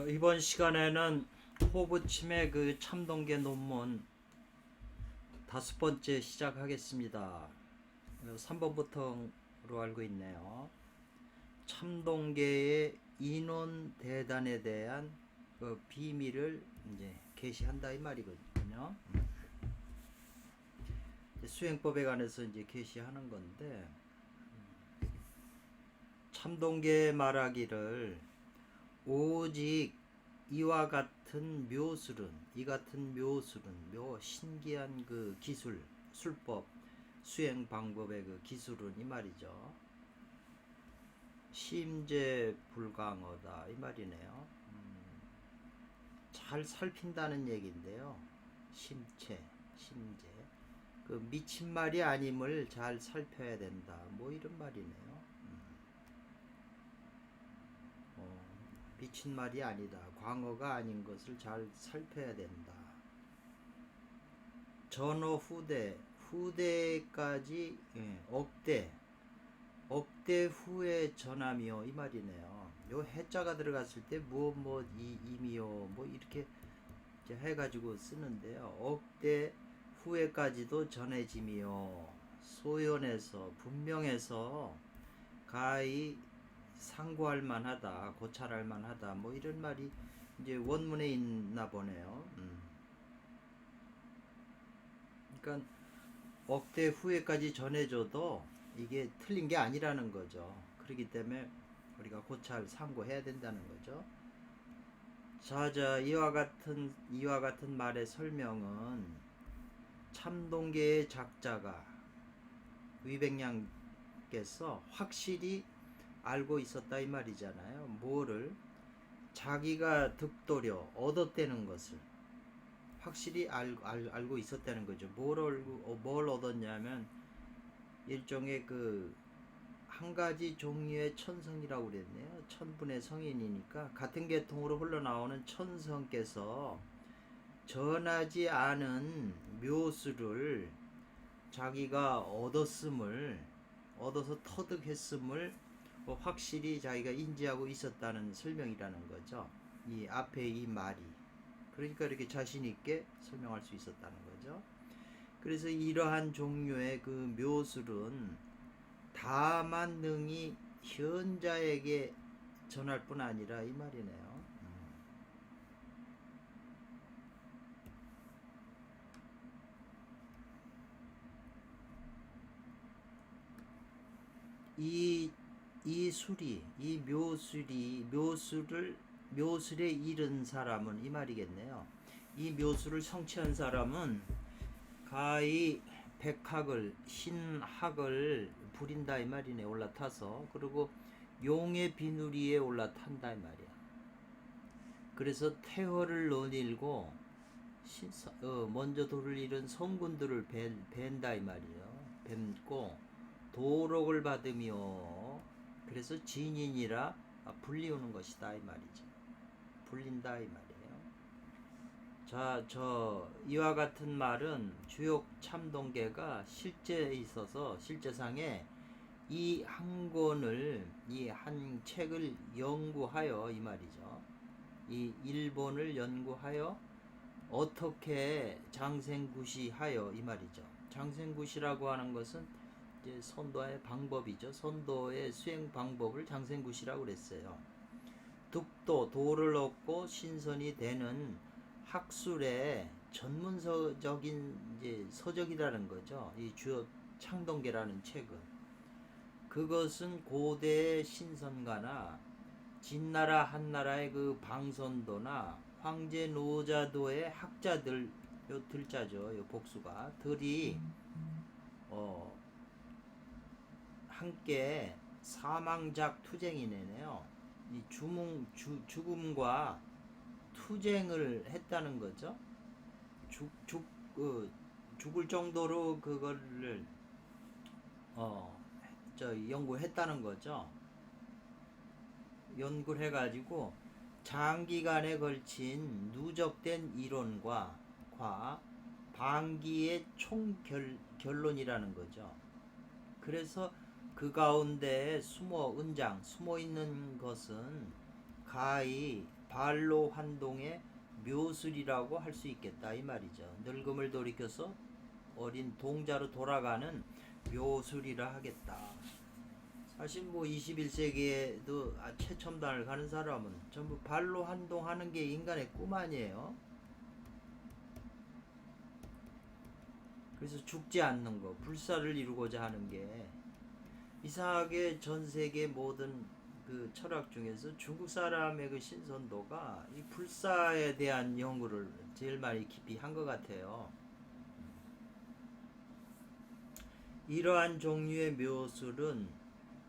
이번 시간에는 호부침의 그 참동계 논문 5번째 시작하겠습니다. 3번부터로 알고 있네요. 참동계의 인원 대단에 대한 그 비밀을 이제 게시한다 이 말이거든요. 수행법에 관해서 이제 게시하는 건데, 참동계 말하기를 오직 이와 같은 묘술은, 이 같은 묘술은, 신기한 그 기술, 술법, 수행 방법의 그 기술은 이 말이죠. 심재 불강어다 이 말이네요. 잘 살핀다는 얘기인데요. 심체, 심재. 그 미친 말이 아님을 잘 살펴야 된다. 뭐 이런 말이네요. 미친 말이 아니다. 광어가 아닌 것을 잘 살펴야 된다. 전어 후대, 후대까지 억대 후에 전함이요 이 말이네요. 요 해자가 들어갔을 때 무엇 이미요 뭐 이렇게 이제 해가지고 쓰는데요. 억대 후에까지도 전해짐이요. 소연해서 분명해서 가히 상고할 만하다, 고찰할 만하다, 뭐 이런 말이 이제 원문에 있나 보네요. 그러니까 억대 후에까지 전해줘도 이게 틀린 게 아니라는 거죠. 그렇기 때문에 우리가 고찰 상고해야 된다는 거죠. 자, 이와 같은 말의 설명은 참동계의 작자가 위백량께서 확실히 알고 있었다 이 말이잖아요. 뭐를? 자기가 득도려 얻었다는 것을 확실히 알고 있었다는 거죠. 뭘 얻었냐면 일종의 그 한 가지 종류의 천성이라고 그랬네요. 천분의 성인이니까 같은 계통으로 흘러나오는 천성께서 전하지 않은 묘수를 자기가 얻어서 터득했음을 확실히 자기가 인지하고 있었다는 설명이라는 거죠. 이 앞에 이 말이. 그러니까 이렇게 자신 있게 설명할 수 있었다는 거죠. 그래서 이러한 종류의 그 묘술은 다만 능히 현자에게 전할 뿐 아니라 이 말이네요. 이 묘술에 이른 사람은 이 말이겠네요. 이 묘술을 성취한 사람은 가히 신학을 부린다 이 말이네. 올라타서. 그리고 용의 비누리에 올라탄다 이 말이야. 그래서 태허를 논일고 먼저 도를 잃은 성군들을 벤다 이 말이에요. 뱀고 도록을 받으며, 그래서 진인이라 불리우는 것이다 이 말이죠. 불린다 이 말이에요. 자, 이와 같은 말은 주욕 참동계가 실제에 있어서 실제상에 이 한 책을 연구하여 이 말이죠. 이 일본을 연구하여 어떻게 장생구시하여 이 말이죠. 장생구시라고 하는 것은 이제 선도의 방법이죠. 선도의 수행 방법을 장생구시라고 그랬어요. 도를 얻고 신선이 되는 학술의 전문서적인 이제 서적이라는 거죠. 이 주요 창동계라는 책은. 그것은 고대의 신선가나 진나라 한나라의 그 방선도나 황제 노자도의 학자들, 요 들자죠. 요 복수가 들이 함께 사망작 투쟁이네요. 이 죽음과 투쟁을 했다는 거죠. 죽을 정도로 그거를 연구했다는 거죠. 연구를 해가지고 장기간에 걸친 누적된 이론과 방기의 총결론이라는 거죠. 그래서 그 가운데 숨어 있는 것은 가히 발로 환동의 묘술이라고 할 수 있겠다 이 말이죠. 늙음을 돌이켜서 어린 동자로 돌아가는 묘술이라 하겠다. 사실 뭐 21세기에도 최첨단을 가는 사람은 전부 발로 환동하는 게 인간의 꿈 아니에요. 그래서 죽지 않는 거, 불사를 이루고자 하는 게 이상하게 전 세계 모든 그 철학 중에서 중국 사람의 그 신선도가 이 불사에 대한 연구를 제일 많이 깊이 한 것 같아요. 이러한 종류의 묘술은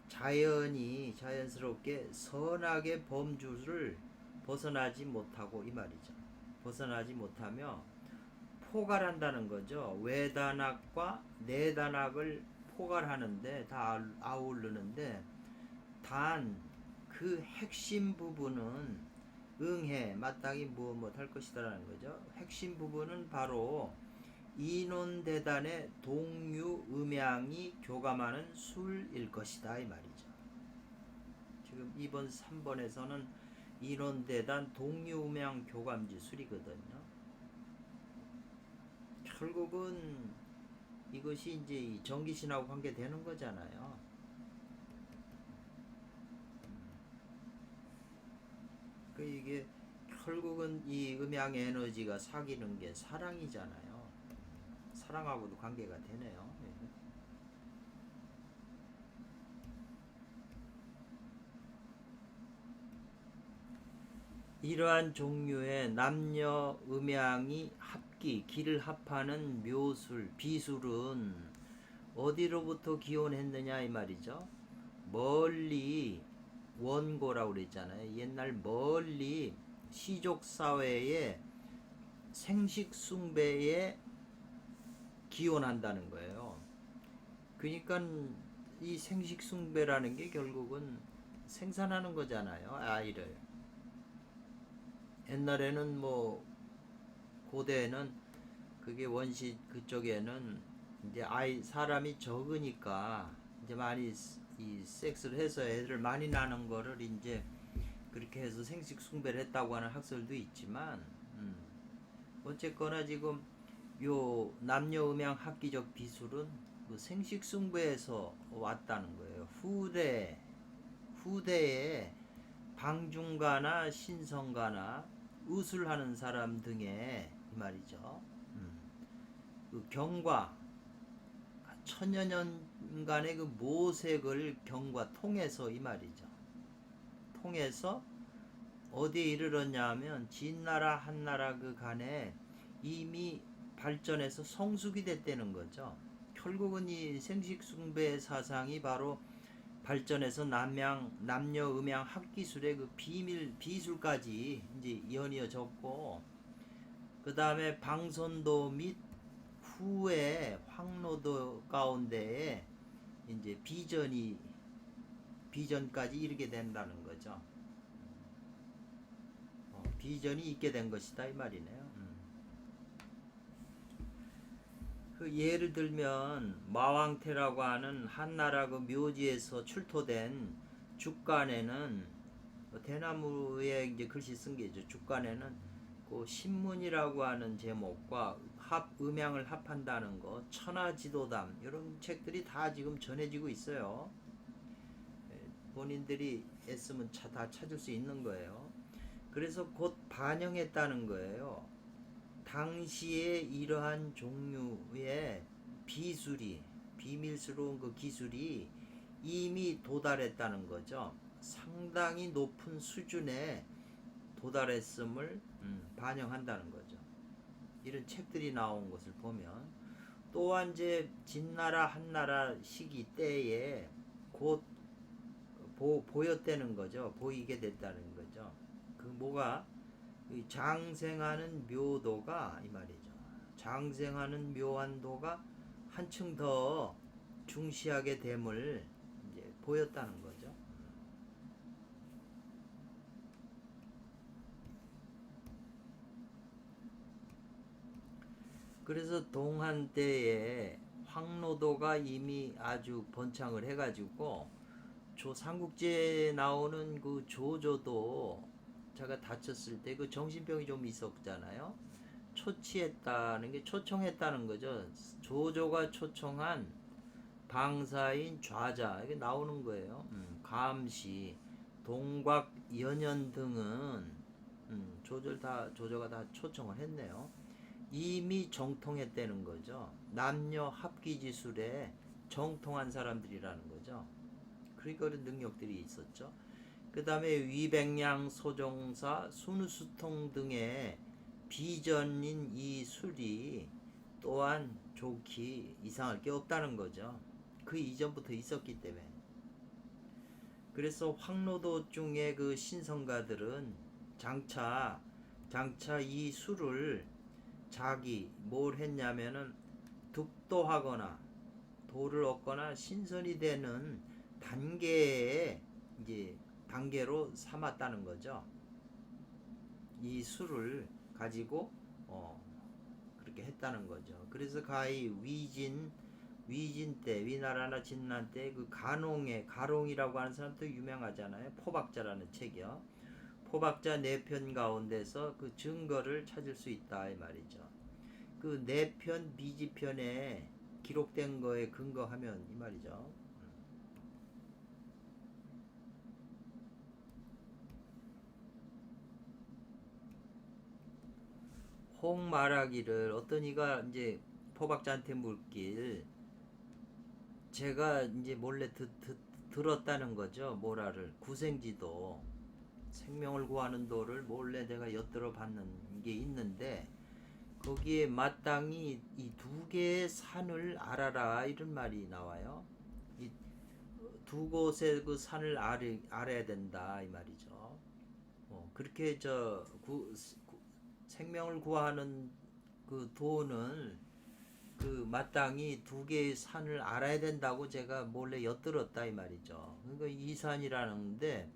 자연스럽게 선악의 범주를 벗어나지 못하고 이 말이죠. 벗어나지 못하며 포괄한다는 거죠. 외단악과 내단악을 포괄하는데 다 아우르는데 단 그 핵심 부분은 응해 마땅히 무엇 할 것이다라는 거죠. 핵심 부분은 바로 인원대단의 동유 음양이 교감하는 술일 것이다 이 말이죠. 지금 2번 3번에서는 인원대단 동유 음양 교감지 술이거든요. 결국은 이것이 이제 정기신하고 관계되는 거잖아요. 그 이게 결국은 이 음양 에너지가 사귀는 게 사랑이잖아요. 사랑하고도 관계가 되네요. 이러한 종류의 남녀 음양이 기를 합하는 묘술, 비술은 어디로부터 기원했느냐 이 말이죠. 멀리 원고라고 그랬잖아요. 옛날 멀리 시족 사회의 생식 숭배에 기원한다는 거예요. 그러니까 이 생식 숭배라는 게 결국은 생산하는 거잖아요. 아이를. 옛날에는 뭐 고대에는 그게 원시 그쪽에는 이제 사람이 적으니까 이제 많이 이 섹스를 해서 애들을 많이 낳는 거를 이제 그렇게 해서 생식 숭배를 했다고 하는 학설도 있지만 어쨌거나 지금 요 남녀 음양 학기적 비술은 그 생식 숭배에서 왔다는 거예요. 후대에 방중가나 신성가나 의술하는 사람 등의 이 말이죠. 그 경과 천여년간의 그 모색을 경과 통해서 이 말이죠. 통해서 어디에 이르렀냐 하면 진나라 한나라 그 간에 이미 발전해서 성숙이 됐다는 거죠. 결국은 이 생식숭배 사상이 바로 발전해서 남녀 음양 학기술의 그 비술까지 이제 연이어졌고, 그 다음에 방선도 및 후에 황로도 가운데에 이제 비전까지 이르게 된다는 거죠. 비전이 있게 된 것이다 이 말이네요. 그 예를 들면 마왕태라고 하는 한나라 그 묘지에서 출토된 죽간에는 대나무에 이제 글씨 쓴 게죠. 죽간에는 그 신문이라고 하는 제목과 음양을 합한다는 거, 천하지도담 이런 책들이 다 지금 전해지고 있어요. 본인들이 애쓰면 다 찾을 수 있는 거예요. 그래서 곧 반영했다는 거예요. 당시에 이러한 종류의 비밀스러운 그 기술이 이미 도달했다는 거죠. 상당히 높은 수준에 도달했음을 반영한다는 거죠. 이런 책들이 나온 것을 보면, 또한 이제 진나라 한나라 시기 때에 곧 보였다는 거죠. 보이게 됐다는 거죠. 그 뭐가 장생하는 묘도가 이 말이죠. 장생하는 묘한도가 한층 더 중시하게 됨을 이제 보였다는 거죠. 그래서 동한 때에 황로도가 이미 아주 번창을 해가지고 삼국지에 나오는 그 조조도 자가 다쳤을 때 그 정신병이 좀 있었잖아요. 초치했다는 게 초청했다는 거죠. 조조가 초청한 방사인 좌자 이게 나오는 거예요. 감시, 동곽, 연연 등은 조조가 다 초청을 했네요. 이미 정통했다는 거죠. 남녀 합기지술에 정통한 사람들이라는 거죠. 그러니까 그런 능력들이 있었죠. 그 다음에 위백량, 소종사, 순수통 등의 비전인 이 술이 또한 좋기 이상할 게 없다는 거죠. 그 이전부터 있었기 때문에. 그래서 황로도 중에 그 신성가들은 장차 이 술을 자기 뭘 했냐면은 득도하거나 도를 얻거나 신선이 되는 단계에 이제 단계로 삼았다는 거죠. 이 술을 가지고 그렇게 했다는 거죠. 그래서 가히 위진 때 위나라나 진난 때 그 가롱이라고 하는 사람도 유명하잖아요. 포박자라는 책이요. 포박자 4편 가운데서 그 증거를 찾을 수 있다 이 말이죠. 그 4편 미지편에 기록된 거에 근거하면 이 말이죠. 홍 말하기를 어떤 이가 이제 포박자한테 묻길 제가 이제 몰래 들었다는 거죠. 모라를 구생지도 생명을 구하는 도를 몰래 내가 엿들어 봤는 게 있는데 거기에 마땅히 이 2개의 산을 알아라 이런 말이 나와요. 이 2곳의 그 산을 알아야 된다 이 말이죠. 그렇게 생명을 구하는 그 도는 그 마땅히 2개의 산을 알아야 된다고 제가 몰래 엿들었다 이 말이죠. 그러니까 이 산이라는데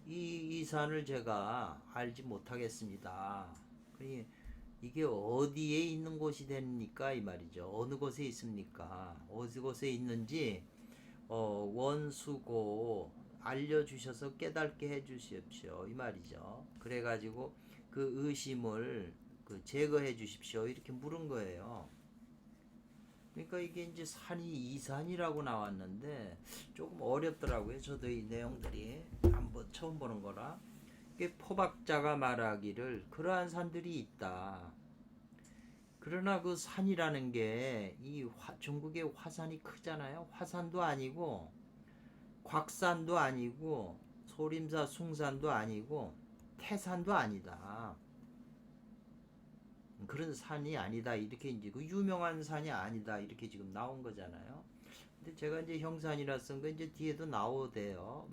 이 산을 제가 알지 못하겠습니다. 그러니 이게 어디에 있는 곳이 됩니까 이 말이죠. 어느 곳에 있습니까? 어느 곳에 있는지 원수고 알려주셔서 깨닫게 해주십시오 이 말이죠. 그래가지고 그 의심을 제거해 주십시오 이렇게 물은 거예요. 그러니까 이게 이제 산이 이산이라고 나왔는데 조금 어렵더라고요. 저도 이 내용들이 한번 처음 보는 거라. 이게 포박자가 말하기를 그러한 산들이 있다. 그러나 그 산이라는 게 이 중국의 화산이 크잖아요. 화산도 아니고 곽산도 아니고 소림사 숭산도 아니고 태산도 아니다. 그런 산이 아니다. 이렇게 이제 그 유명한 산이 아니다. 이렇게 지금 나온 거잖아요. 근데 제가 이제 형산이라 쓴 거 이제 뒤에도 나오대요.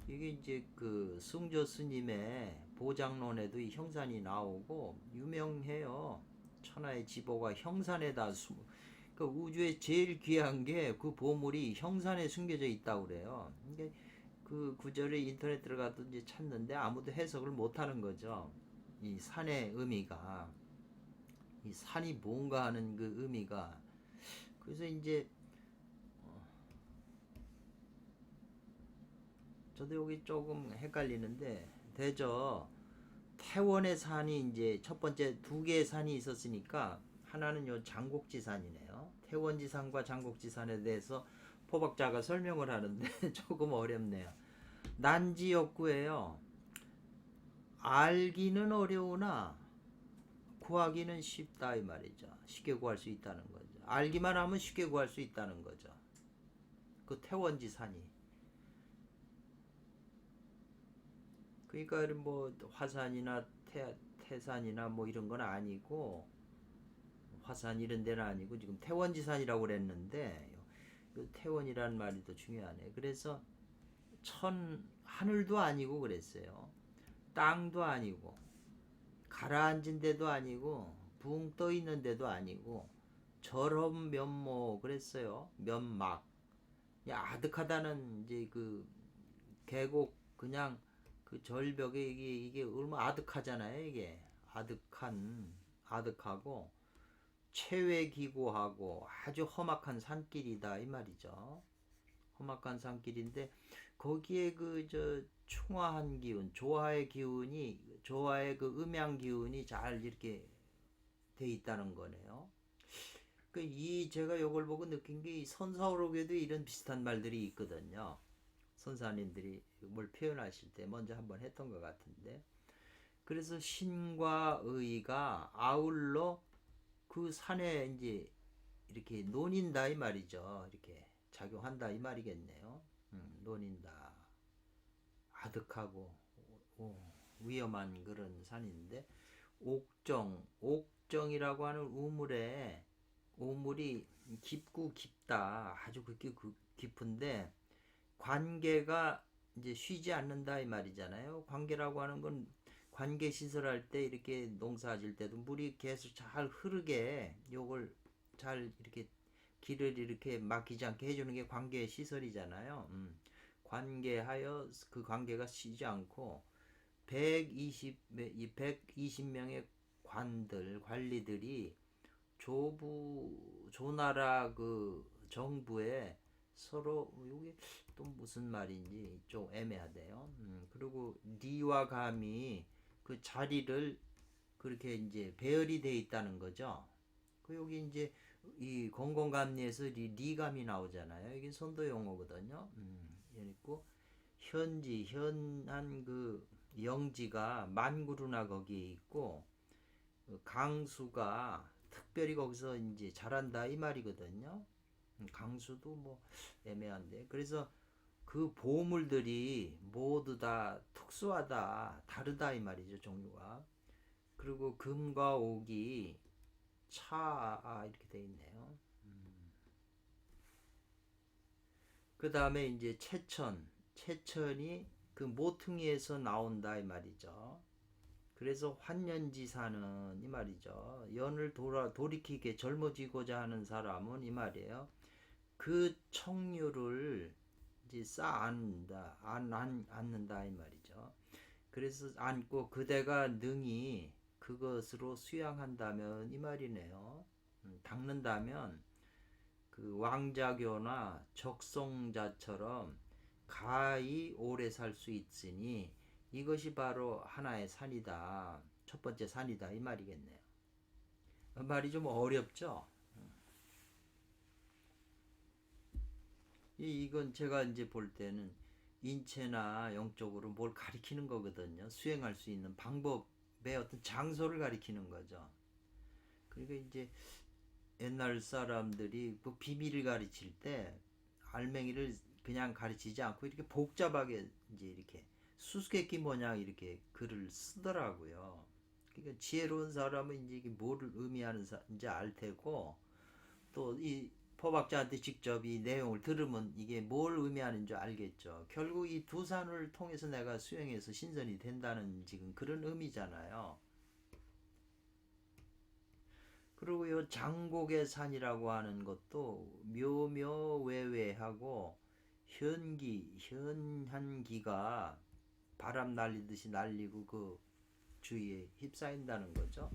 이게 이제 그 승조 스님의 보장론에도 이 형산이 나오고 유명해요. 천하의 지보가 형산에다 그 우주에 제일 귀한 게 그 보물이 형산에 숨겨져 있다고 그래요. 이게 그 구절을 인터넷 들어가도 이제 찾는데 아무도 해석을 못 하는 거죠. 이 산의 의미가. 이 산이 뭔가 하는 그 의미가. 그래서 이제 저도 여기 조금 헷갈리는데 대저 태원의 산이 이제 첫 번째 2개의 산이 있었으니까 하나는 요 장곡지산이네요. 태원지산과 장곡지산에 대해서 포박자가 설명을 하는데 조금 어렵네요. 난지역구예요. 알기는 어려우나 구하기는 쉽다 이 말이죠. 쉽게 구할 수 있다는 거죠. 알기만 하면 쉽게 구할 수 있다는 거죠. 그 태원지산이. 그러니까 뭐 화산이나 태산이나 뭐 이런 건 아니고 화산 이런 데는 아니고 지금 태원지산이라고 그랬는데 태원이라는 말이 더 중요하네. 그래서 하늘도 아니고 그랬어요. 땅도 아니고 가라앉은 데도 아니고 붕 떠 있는 데도 아니고 저런 면모 그랬어요. 면막. 아득하다는 이제 그 계곡 그냥 그 절벽에 이게 얼마나 아득하잖아요. 이게 아득하고 최외기구하고 아주 험악한 산길이다 이 말이죠. 험악한 산길인데 거기에 그 저 충화한 기운, 조화의 기운이 조화의 그 음양 기운이 잘 이렇게 돼 있다는 거네요. 그 이 제가 요걸 보고 느낀 게 선사오록에도 이런 비슷한 말들이 있거든요. 선사님들이 뭘 표현하실 때 먼저 한번 했던 것 같은데 그래서 신과 의가 아울러 그 산에 이제 이렇게 논인다 이 말이죠. 이렇게 작용한다 이 말이겠네요. 논인다. 아득하고 위험한 그런 산인데 옥정이라고 하는 우물이 깊고 깊다. 아주 그렇게 깊은데 관계가 이제 쉬지 않는다 이 말이잖아요. 관계라고 하는 건 관계 시설할 때 이렇게 농사질 때도 물이 계속 잘 흐르게 요걸 잘 이렇게 길을 이렇게 막히지 않게 해주는 게 관계 시설이잖아요. 관계하여 그 관계가 쉬지 않고 120명의 관리들이 조나라 그 정부에 서로 이게 또 무슨 말인지 좀 애매하대요. 그리고 리와 감이 그 자리를 그렇게 이제 배열이 돼 있다는 거죠. 그 여기 이제 이 공공감리에서 리감이 나오잖아요. 이게 선도 용어거든요. 그리고 현한 그 영지가 만구루나 거기에 있고 그 강수가 특별히 거기서 이제 잘한다 이 말이거든요. 강수도 뭐 애매한데 그래서 그 보물들이 모두 다 특수하다 다르다 이 말이죠 종류가. 그리고 금과 옥이 이렇게 돼 있네요. 그 다음에 이제 채천이 그 모퉁이에서 나온다 이 말이죠. 그래서 환년지사는 이 말이죠. 연을 돌이키게 젊어지고자 하는 사람은 이 말이에요. 그 청류를 이제 안는다 이 말이죠. 그래서 안고 그대가 능히 그것으로 수양한다면 이 말이네요. 닦는다면 그 왕자교나 적송자처럼 가히 오래 살 수 있으니 이것이 바로 하나의 산이다. 첫 번째 산이다 이 말이겠네요. 말이 좀 어렵죠. 이건 제가 이제 볼 때는 인체나 영적으로 뭘 가리키는 거거든요. 수행할 수 있는 방법의 어떤 장소를 가리키는 거죠. 그러니까 이제 옛날 사람들이 그 비밀을 가르칠 때 알맹이를 그냥 가르치지 않고 이렇게 복잡하게 이제 이렇게 수수께끼 모양 이렇게 글을 쓰더라고요. 그러니까 지혜로운 사람은 이제 이게 뭐를 의미하는지 알 테고 또 이 법학자한테 직접 이 내용을 들으면 이게 뭘 의미하는 줄 알겠죠. 결국 이 두 산을 통해서 내가 수행해서 신선이 된다는 지금 그런 의미잖아요. 그리고 이 장곡의 산이라고 하는 것도 묘묘외외하고 현한기가 바람 날리듯이 날리고 그 주위에 휩싸인다는 거죠.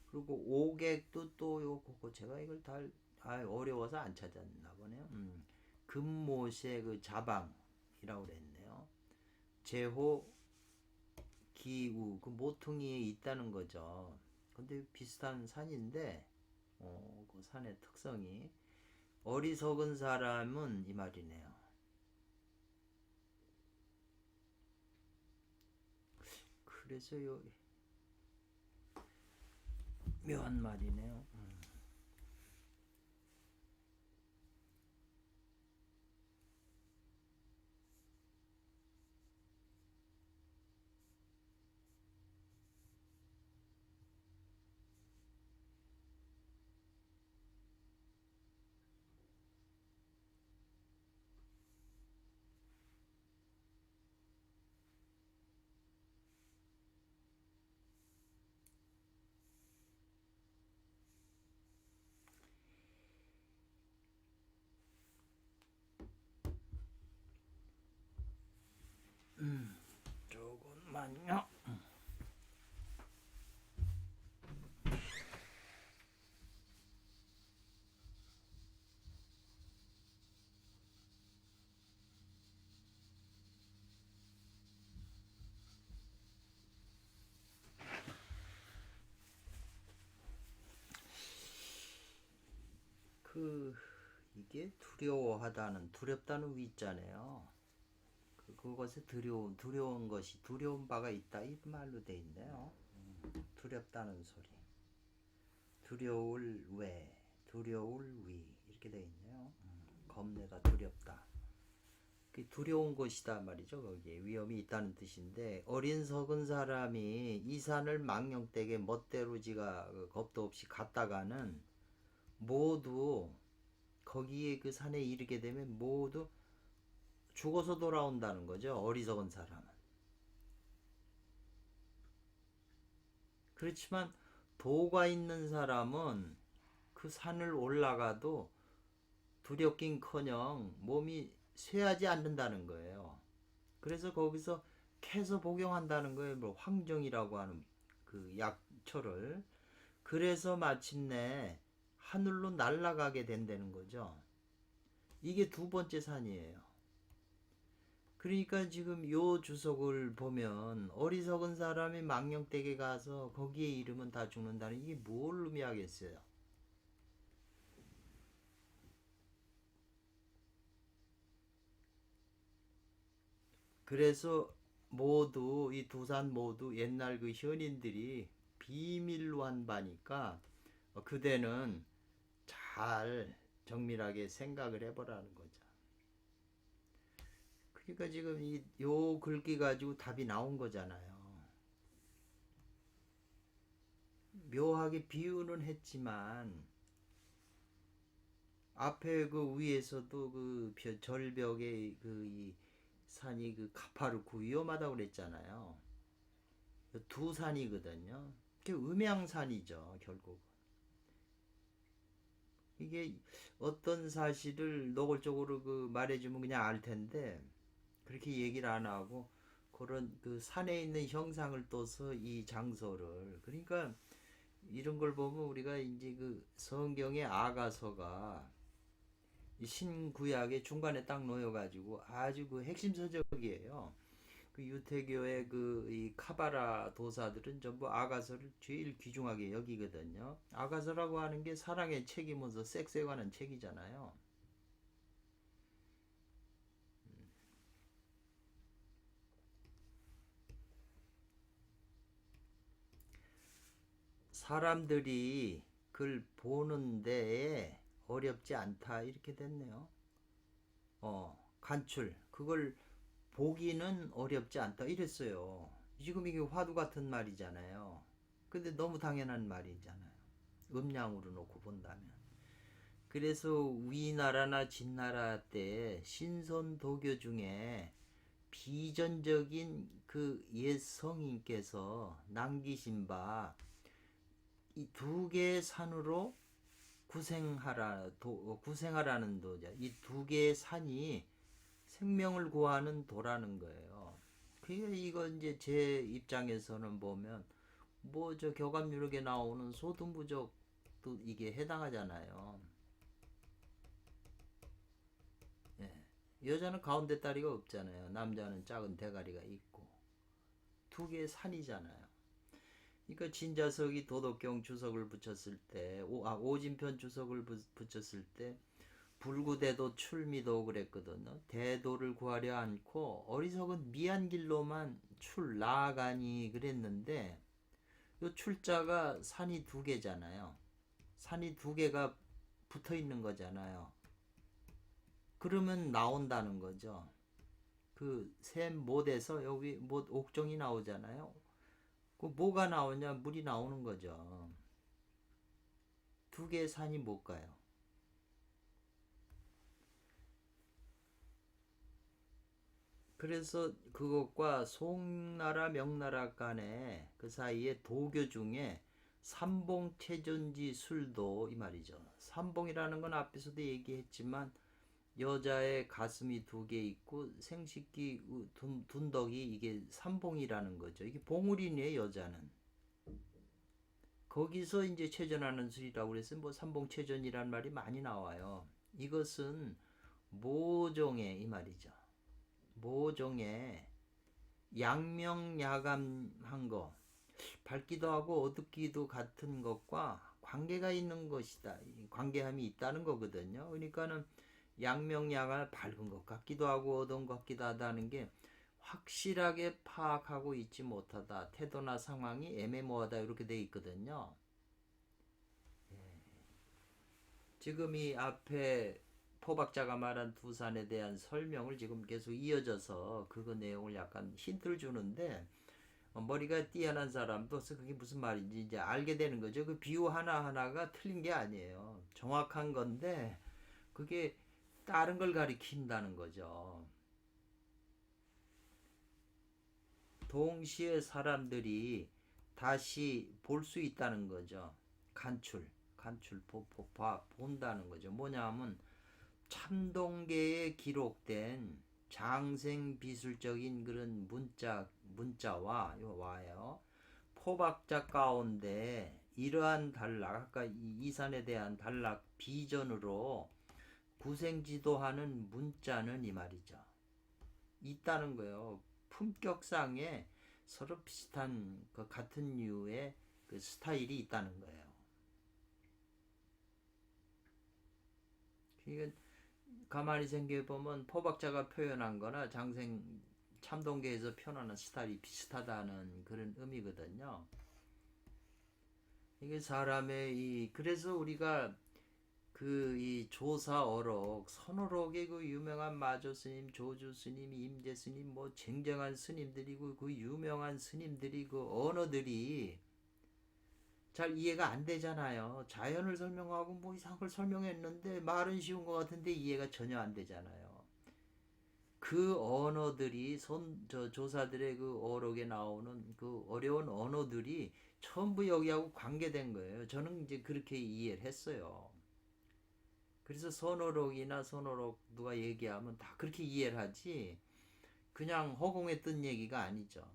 그리고 오객도 또 요거 제가 이걸 다 어려워서 안 찾았나 보네요. 금못의 그 자방이라고 그랬네요. 제호 기우 그 모퉁이에 있다는 거죠. 근데 비슷한 산인데 그 산의 특성이 어리석은 사람은 이 말이네요. 그래서 요 묘한 말이네요. 조금만요. 이게 두려워하다는, 두렵다는 위자네요. 그것에 두려운 것이, 두려운 바가 있다, 이 말로 돼 있네요. 두렵다는 소리. 두려울 왜, 두려울 위, 이렇게 돼 있네요. 겁내다, 두렵다. 두려운 것이다 말이죠. 거기에 위험이 있다는 뜻인데, 어린석은 사람이 이 산을 망령되게 멋대로 지가 겁도 없이 갔다가는 모두 거기에 그 산에 이르게 되면 모두 죽어서 돌아온다는 거죠. 어리석은 사람은. 그렇지만 도가 있는 사람은 그 산을 올라가도 두렵긴커녕 몸이 쇠하지 않는다는 거예요. 그래서 거기서 캐서 복용한다는 거예요. 뭐 황정이라고 하는 그 약초를. 그래서 마침내 하늘로 날아가게 된다는 거죠. 이게 두 번째 산이에요. 그러니까 지금 요 주석을 보면 어리석은 사람이 망령댁에 가서 거기에 이르면 다 죽는다는, 이게 뭘 의미하겠어요? 그래서 모두 이 두 산 모두 옛날 그 현인들이 비밀로 한 바니까 그대는 잘 정밀하게 생각을 해보라는 거죠. 그러니까 지금 요 글귀 가지고 답이 나온 거잖아요. 묘하게 비유는 했지만 앞에 그 위에서도 그 절벽에 이 산이 그 가파르고 위험하다고 그랬잖아요. 두 산이거든요. 그 음양산이죠, 결국. 이게 어떤 사실을 노골적으로 그 말해주면 그냥 알 텐데 그렇게 얘기를 안 하고 그런 그 산에 있는 형상을 둬서 이 장소를, 그러니까 이런 걸 보면 우리가 이제 그 성경의 아가서가 신구약의 중간에 딱 놓여가지고 아주 그 핵심 서적이에요. 그 유태교의 그 이 카바라 도사들은 전부 아가서를 제일 귀중하게 여기거든요. 아가서라고 하는 게 사랑의 책이면서 섹스에 관한 책이잖아요. 사람들이 그걸 보는 데에 어렵지 않다 이렇게 됐네요. 간출 그걸 보기는 어렵지 않다 이랬어요. 지금 이게 화두 같은 말이잖아요. 근데 너무 당연한 말이잖아요. 음량으로 놓고 본다면. 그래서 위나라나 진나라 때 신선도교 중에 비전적인 그 옛 성인께서 남기신 바 이 두 개의 산으로 구생하라는 도자. 이 두 개의 산이 생명을 구하는 도라는 거예요. 그게 이거 이제 제 입장에서는 보면 뭐 저 교감유력에 나오는 소등부족도 이게 해당하잖아요. 예. 여자는 가운데 다리가 없잖아요. 남자는 작은 대가리가 있고 두 개의 산이잖아요. 그러니까 진자석이 도덕경 주석을 붙였을 때, 오진편 주석을 붙였을 때 불구대도 출미도 그랬거든요. 대도를 구하려 않고 어리석은 미한 길로만 나아가니 그랬는데 요 출자가 산이 두 개잖아요. 산이 두 개가 붙어 있는 거잖아요. 그러면 나온다는 거죠. 그 샘 못에서 여기 못 옥정이 나오잖아요. 그 뭐가 나오냐? 물이 나오는 거죠. 두 개의 산이 뭘까요? 그래서 그것과 송나라 명나라 간에 그 사이에 도교 중에 삼봉체전지 술도 이 말이죠. 삼봉이라는 건 앞에서도 얘기했지만 여자의 가슴이 두 개 있고 생식기 둔덕이 이게 삼봉이라는 거죠. 이게 봉우리네 여자는. 거기서 이제 체전하는 술이라고 그래서 뭐 삼봉체전이란 말이 많이 나와요. 이것은 모종의 이 말이죠. 모종의 양명야감한 거, 밝기도 하고 어둡기도 같은 것과 관계가 있는 것이다. 관계함이 있다는 거거든요. 그러니까는 양명야가 밝은 것 같기도 하고 어두운 것 같기도 하다는 게 확실하게 파악하고 있지 못하다. 태도나 상황이 애매모호하다 이렇게 돼 있거든요. 지금 이 앞에 포박자가 말한 두 산에 대한 설명을 지금 계속 이어져서 그거 내용을 약간 힌트를 주는데 머리가 뛰어난 사람도 그게 무슨 말인지 이제 알게 되는 거죠. 그 비유 하나하나가 틀린 게 아니에요. 정확한 건데 그게 다른 걸 가리킨다는 거죠. 동시에 사람들이 다시 볼 수 있다는 거죠. 간출, 본다는 거죠. 뭐냐면 참동계에 기록된 장생비술적인 그런 문자와 와요. 포박자 가운데 이러한 단락, 아까 이 산에 대한 단락 비전으로 구생지도하는 문자는 이 말이죠. 있다는 거예요. 품격상에 서로 비슷한 그 같은 류의 그 스타일이 있다는 거예요. 이건 가만히 생각해보면 포박자가 표현한 거나 참동계에서 표현하는 스타일이 비슷하다는 그런 의미거든요. 이게 사람의 그래서 우리가 이 조사어록, 선어록의 그 유명한 마조 스님, 조주 스님, 임재 스님, 뭐 쟁쟁한 스님들이고 그 유명한 스님들이 그 언어들이 잘 이해가 안 되잖아요. 자연을 설명하고 뭐 이상한 걸 설명했는데 말은 쉬운 것 같은데 이해가 전혀 안 되잖아요. 그 언어들이 조사들의 그 어록에 나오는 그 어려운 언어들이 전부 여기하고 관계된 거예요. 저는 이제 그렇게 이해를 했어요. 그래서 선어록이나 선어록 누가 얘기하면 다 그렇게 이해를 하지 그냥 허공에 뜬 얘기가 아니죠.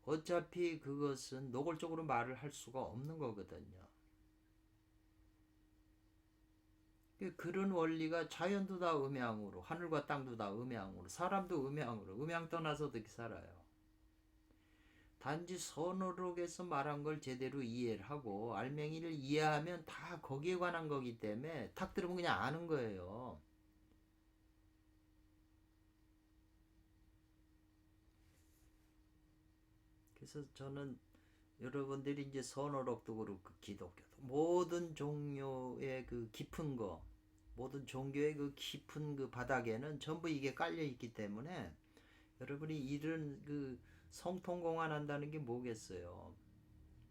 어차피 그것은 노골적으로 말을 할 수가 없는 거거든요. 그런 원리가 자연도 다 음양으로, 하늘과 땅도 다 음양으로, 사람도 음양으로, 음양 떠나서 어떻게 살아요? 단지 선어록에서 말한 걸 제대로 이해를 하고 알맹이를 이해하면 다 거기에 관한 거기 때문에 탁 들으면 그냥 아는 거예요. 그래서 저는 여러분들이 이제 선어록도 그렇고 기독교도 모든 종교의 그 깊은 거, 모든 종교의 그 깊은 그 바닥에는 전부 이게 깔려 있기 때문에 여러분이 이런 그 성통공안 한다는 게 뭐겠어요?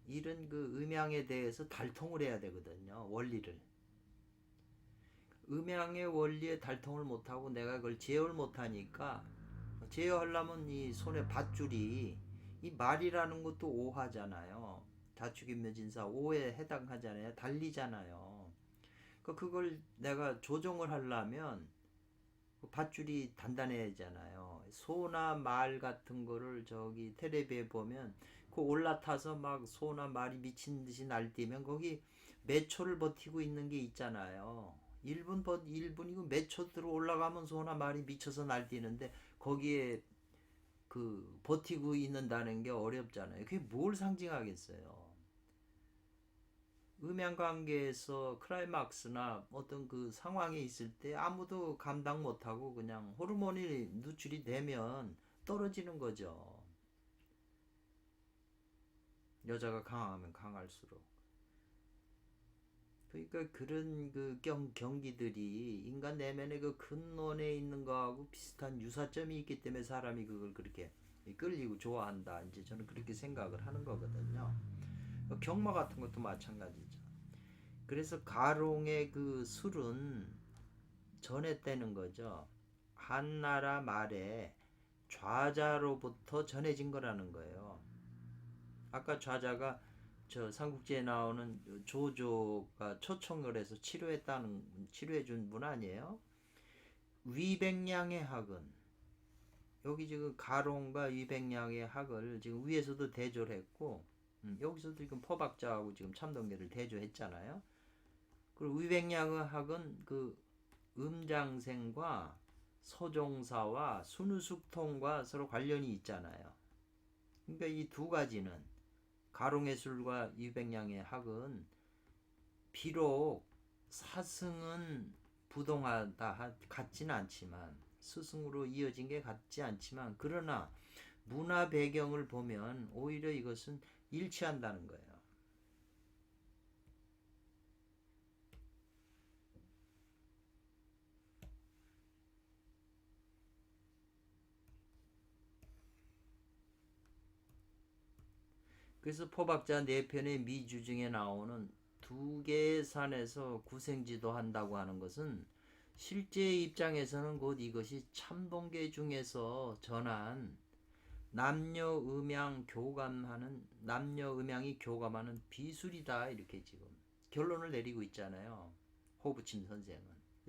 이런 그 음양에 대해서 달통을 해야 되거든요. 원리를. 음양의 원리에 달통을 못하고 내가 그걸 제어를 못하니까 제어하려면 이 손에 밧줄이 이 말이라는 것도 오하잖아요. 다축임묘진사 오에 해당하잖아요. 달리잖아요. 그걸 내가 조정을 하려면 그 밧줄이 단단해야잖아요. 소나 말 같은 거를 저기 텔레비에 보면 그 올라타서 막 소나 말이 미친 듯이 날뛰면 거기 몇 초를 버티고 있는 게 있잖아요. 1분이고 몇 초 들어 올라가면 소나 말이 미쳐서 날뛰는데 거기에 그 버티고 있는다는 게 어렵잖아요. 그게 뭘 상징하겠어요? 음양 관계에서 클라이막스나 어떤 그 상황에 있을 때 아무도 감당 못하고 그냥 호르몬이 누출이 되면 떨어지는 거죠. 여자가 강하면 강할수록. 그러니까 그런 그 경기들이 인간 내면의 그 근원에 있는 거하고 비슷한 유사점이 있기 때문에 사람이 그걸 그렇게 끌리고 좋아한다. 이제 저는 그렇게 생각을 하는 거거든요. 경마 같은 것도 마찬가지죠. 그래서 가롱의 그 술은 전해되는 거죠. 한나라 말에 좌자로부터 전해진 거라는 거예요. 아까 좌자가 저 삼국지에 나오는 조조가 초청을 해서 치료해 준 분 아니에요? 위백량의 학은 여기 지금 가롱과 위백량의 학을 지금 위에서도 대조를 했고 여기서도 지금 포박자하고 지금 참동계를 대조했잖아요. 그리고 위백량의 학은 그 음장생과 서종사와 순우숙통과 서로 관련이 있잖아요. 그러니까 이 두 가지는 가롱예술과 유백량의 학은 비록 사승은 부동하다 같지는 않지만 스승으로 이어진 게 같지 않지만 그러나 문화 배경을 보면 오히려 이것은 일치한다는 거예요. 그래서 포박자 4편의 미주 중에 나오는 두 개의 산에서 구생지도 한다고 하는 것은 실제 입장에서는 곧 이것이 참동계 중에서 전한 남녀 음양이 교감하는 비술이다 이렇게 지금 결론을 내리고 있잖아요. 호부침 선생은.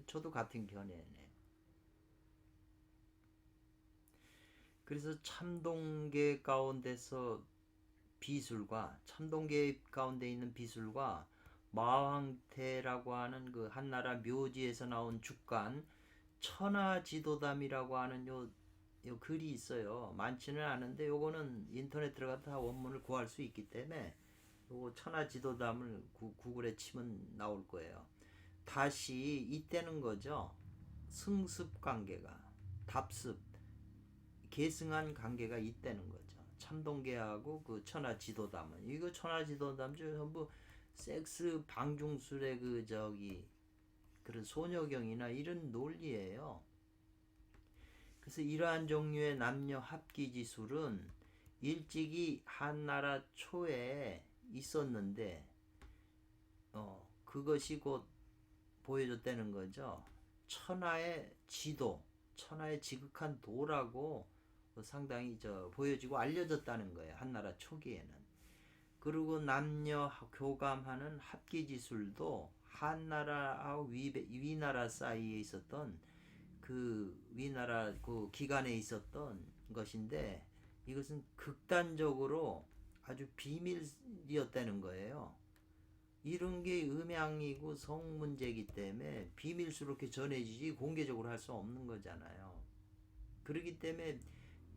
저도 같은 견해네. 그래서 참동계 가운데서 비술과 참동계 가운데 있는 비술과 마왕태라고 하는 그 한나라 묘지에서 나온 죽간 천하지도담이라고 하는 요 글이 있어요. 많지는 않은데 요거는 인터넷 들어가서 다 원문을 구할 수 있기 때문에 요거 천하지도담을 구글에 치면 나올 거예요. 다시 이때는 거죠. 승습 관계가 답습 계승한 관계가 있다는 거죠. 참동계하고 그 천하지도담은 이거 천하지도담 전부 섹스 방중술의 그런 소녀경이나 이런 논리예요. 그래서 이러한 종류의 남녀 합기지술은 일찍이 한나라 초에 있었는데 그것이 곧 보여줬다는 거죠. 천하의 지도, 천하의 지극한 도라고 상당히 보여지고 알려졌다는 거예요. 한나라 초기에는. 그리고 남녀 교감하는 합기지술도 한나라와 위나라 사이에 있었던 그 위나라 그 기간에 있었던 것인데 이것은 극단적으로 아주 비밀이었다는 거예요. 이런 게 음양이고 성 문제이기 때문에 비밀스럽게 전해지지 공개적으로 할 수 없는 거잖아요. 그렇기 때문에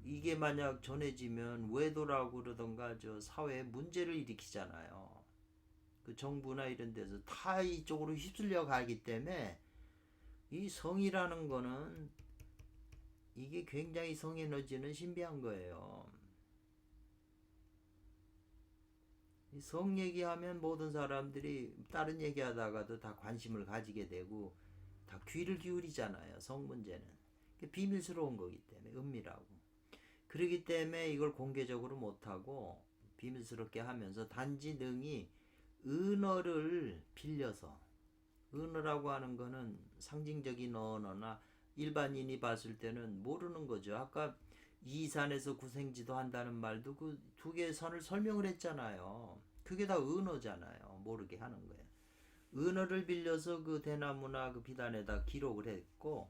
이게 만약 전해지면 외도라고 그러던가 사회에 문제를 일으키잖아요. 그 정부나 이런 데서 다 이쪽으로 휩쓸려 가기 때문에 이 성이라는 거는 이게 굉장히 성 에너지는 신비한 거예요. 성 얘기하면 모든 사람들이 다른 얘기하다가도 다 관심을 가지게 되고 다 귀를 기울이잖아요. 성 문제는 비밀스러운 거기 때문에 은밀하고 그렇기 때문에 이걸 공개적으로 못하고 비밀스럽게 하면서 단지 능히 은어를 빌려서 은어라고 하는 거는 상징적인 언어나 일반인이 봤을 때는 모르는 거죠. 아까 이 산에서 구생지도 한다는 말도 그 두 개의 선을 설명을 했잖아요. 그게 다 은어잖아요. 모르게 하는 거예요. 은어를 빌려서 그 대나무나 그 비단에다 기록을 했고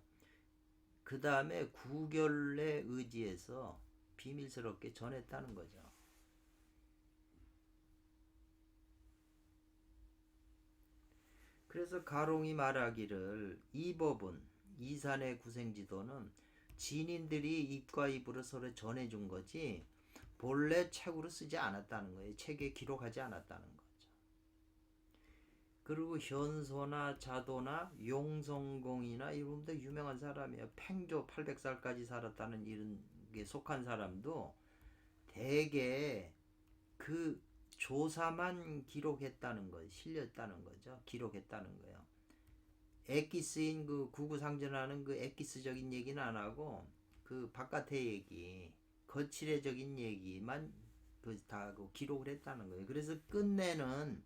그 다음에 구결에 의지해서 비밀스럽게 전했다는 거죠. 그래서 가롱이 말하기를 이 법은 이 산의 구생지도는 진인들이 입과 입으로 서로 전해준 거지 본래 책으로 쓰지 않았다는 거예요. 책에 기록하지 않았다는 거죠. 그리고 현소나 자도나 용성공이나 이런 데 유명한 사람이에요. 팽조 800살까지 살았다는 이런 게 속한 사람도 대개 그 조사만 기록했다는 거, 실렸다는 거죠. 기록했다는 거예요. 엑기스인 그 구구상전하는 그 엑기스적인 얘기는 안 하고 그 바깥의 얘기, 거칠애적인 얘기만 다 기록을 했다는 거예요. 그래서 끝내는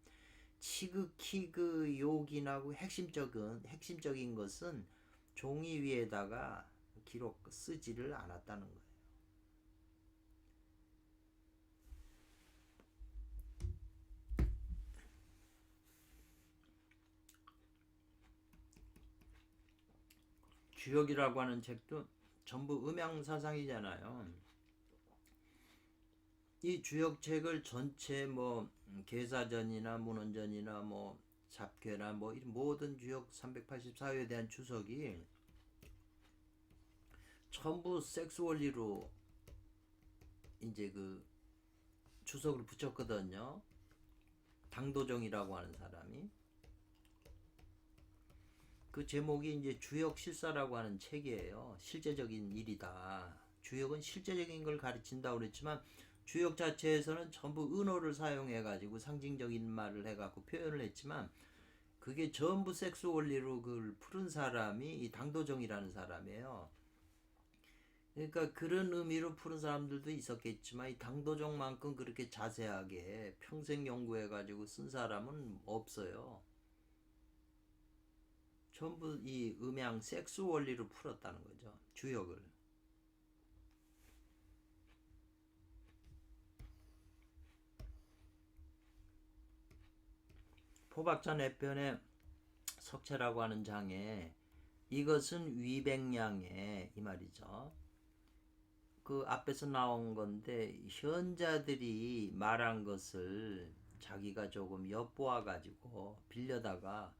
지극히 그 요긴하고 핵심적인 것은 종이 위에다가 기록 쓰지를 않았다는 거예요. 주역이라고 하는 책도 전부 음양사상이잖아요. 이 주역책을 전체 계사전이나 문헌전이나 잡괴나 이런 모든 주역 384호에 대한 주석이 전부 섹스 원리로 이제 그 주석을 붙였거든요. 당도정이라고 하는 사람이. 그 제목이 이제 주역실사라고 하는 책이에요. 실제적인 일이다. 주역은 실제적인 걸 가르친다고 그랬지만 주역 자체에서는 전부 은어를 사용해 가지고 상징적인 말을 해 갖고 표현을 했지만 그게 전부 섹스 원리로 그걸 푸른 사람이 이 당도정이라는 사람이에요. 그러니까 그런 의미로 푸른 사람들도 있었겠지만 이 당도정만큼 그렇게 자세하게 평생 연구해 가지고 쓴 사람은 없어요. 전부 이 음양 섹스 원리로 풀었다는 거죠. 주역을. 포박자 내편의 석체라고 하는 장에 이것은 위백량의 이 말이죠. 그 앞에서 나온 건데 현자들이 말한 것을 자기가 조금 엿보아 가지고 빌려다가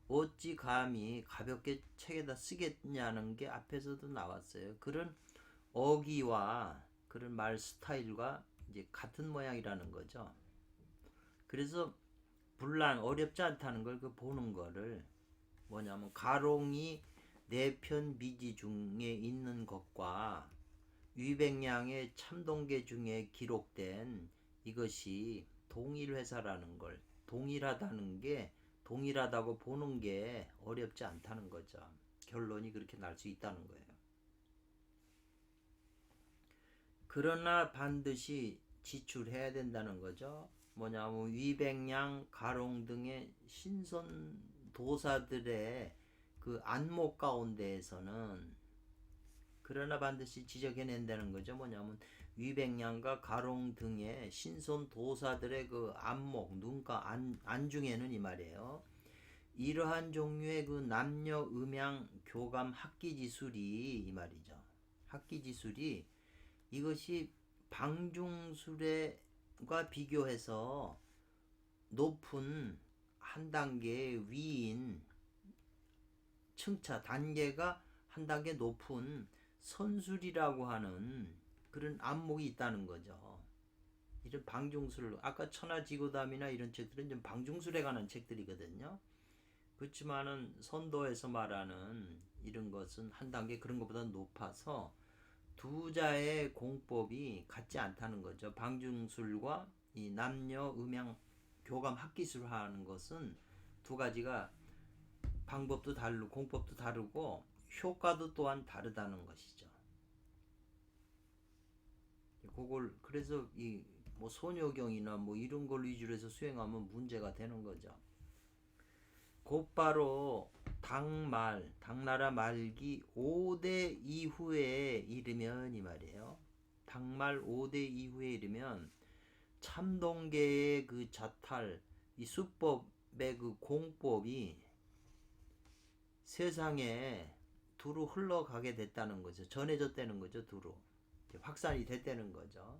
어찌 감히 가볍게 책에다 쓰겠냐는 게 앞에서도 나왔어요. 그런 어기와 그런 말 스타일과 이제 같은 모양이라는 거죠. 그래서 분란 어렵지 않다는 걸 그 보는 거를 뭐냐면 가롱이 내편 미지 중에 있는 것과 위백량의 참동계 중에 기록된 이것이 동일회사라는 걸 동일하다는 게 동일하다고 보는 게 어렵지 않다는 거죠. 결론이 그렇게 날 수 있다는 거예요. 그러나 반드시 지출해야 된다는 거죠. 뭐냐면 위백량, 가롱 등의 신선 도사들의 그 안목 가운데에서는 그러나 반드시 지적해낸다는 거죠. 뭐냐면 위백량과 가롱 등의 신선 도사들의 그 안목, 눈가 안중에는 이 말이에요. 이러한 종류의 그 남녀 음양 교감 학기지술이 이 말이죠. 학기지술이 이것이 방중술과 비교해서 높은 한 단계 위인 층차 단계가 한 단계 높은 선술이라고 하는 그런 안목이 있다는 거죠. 이런 방중술, 아까 천하지고담이나 이런 책들은 좀 방중술에 관한 책들이거든요. 그렇지만은 선도에서 말하는 이런 것은 한 단계 그런 것보다 높아서 두 자의 공법이 같지 않다는 거죠. 방중술과 이 남녀 음양 교감 학기술 하는 것은 두 가지가 방법도 다르고 공법도 다르고 효과도 또한 다르다는 것이죠. 그걸 그래서 이 뭐 소녀경이나 뭐 이런 걸 위주로 해서 수행하면 문제가 되는 거죠. 곧바로 당나라 말기 5대 이후에 이르면 이 말이에요. 당말 5대 이후에 이르면 참동계의 그 자탈, 이 수법의 그 공법이 세상에 두루 흘러가게 됐다는 거죠. 전해졌다는 거죠. 두루 확산이 됐다는 거죠.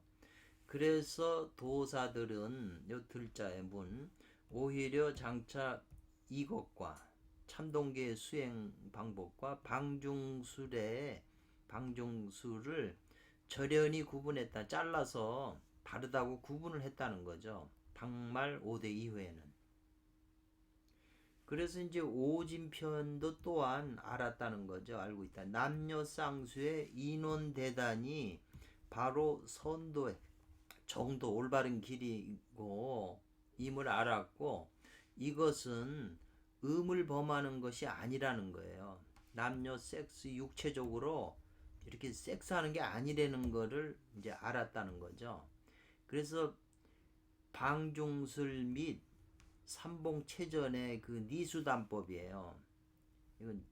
그래서 도사들은 요 들자의 문 오히려 장차 이것과 참동계의 수행 방법과 방중술을 절연히 구분했다. 잘라서 다르다고 구분을 했다는 거죠. 당말 5대 이후에는. 그래서 이제 오진편도 또한 알았다는 거죠. 알고 있다. 남녀 쌍수의 인원대단이 바로 선도의 정도 올바른 길이고 임을 알았고 이것은 음을 범하는 것이 아니라는 거예요. 남녀 섹스 육체적으로 이렇게 섹스하는 게 아니라는 거를 이제 알았다는 거죠. 그래서 방중술 및 삼봉체전의 그 니수단법이에요. 이건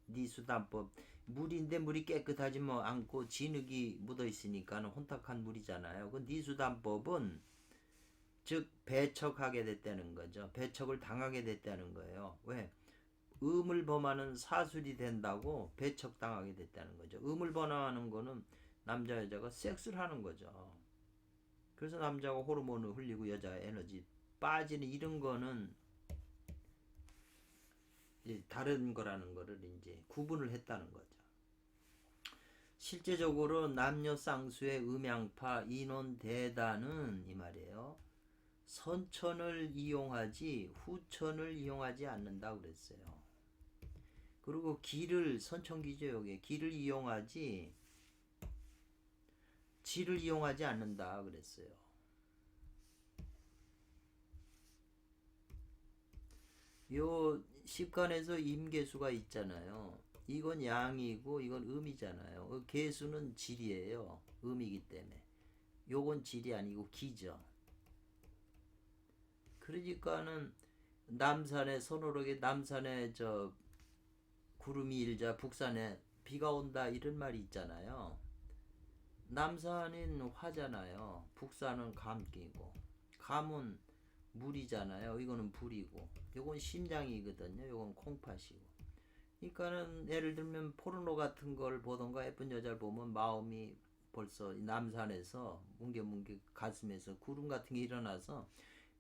니수단법 물인데 물이 깨끗하지 뭐 않고 진흙이 묻어 있으니까 혼탁한 물이잖아요. 그 니수단법은 즉 배척하게 됐다는 거죠. 배척을 당하게 됐다는 거예요. 왜? 음을 범하는 사술이 된다고 배척당하게 됐다는 거죠. 음을 범하는 거는 남자 여자가 섹스를 하는 거죠. 그래서 남자가 호르몬을 흘리고 여자의 에너지 빠지는 이런 거는 다른 거라는 거를 이제 구분을 했다는 거죠. 실제적으로 남녀 쌍수의 음양파 인원 대단은 이 말이에요. 선천을 이용하지 후천을 이용하지 않는다 그랬어요. 그리고 기를 선천기죠. 여기 기를 이용하지 지를 이용하지 않는다 그랬어요. 요 십간에서 임계수가 있잖아요. 이건 양이고 이건 음이잖아요. 계수는 질이에요. 음이기 때문에. 요건 질이 아니고 기죠. 그러니까는 남산에 서너록에 남산에 저 구름이 일자 북산에 비가 온다 이런 말이 있잖아요. 남산은 화잖아요. 북산은 감기고 감은 물이잖아요. 이거는 불이고 요건 심장이거든요. 요건 콩팥이고. 그러니까는 예를 들면 포르노 같은 걸 보던가 예쁜 여자를 보면 마음이 벌써 남산에서 뭉게뭉게 가슴에서 구름 같은 게 일어나서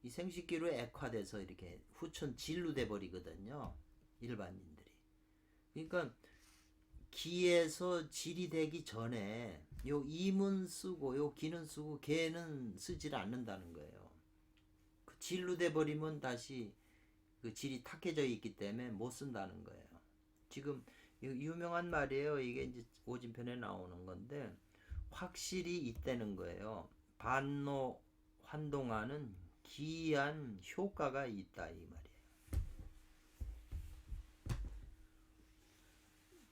이 생식기로 액화돼서 이렇게 후천 질로 돼 버리거든요. 일반인들이. 그러니까 기에서 질이 되기 전에 요 임은 쓰고 요 기는 쓰고 개는 쓰질 않는다는 거예요. 그 질로 돼 버리면 다시 그 질이 탁해져 있기 때문에 못 쓴다는 거예요. 지금 유명한 말이에요. 이게 이제 오진편에 나오는 건데 확실히 있다는 거예요. 반노 환동하는 기이한 효과가 있다 이 말이에요.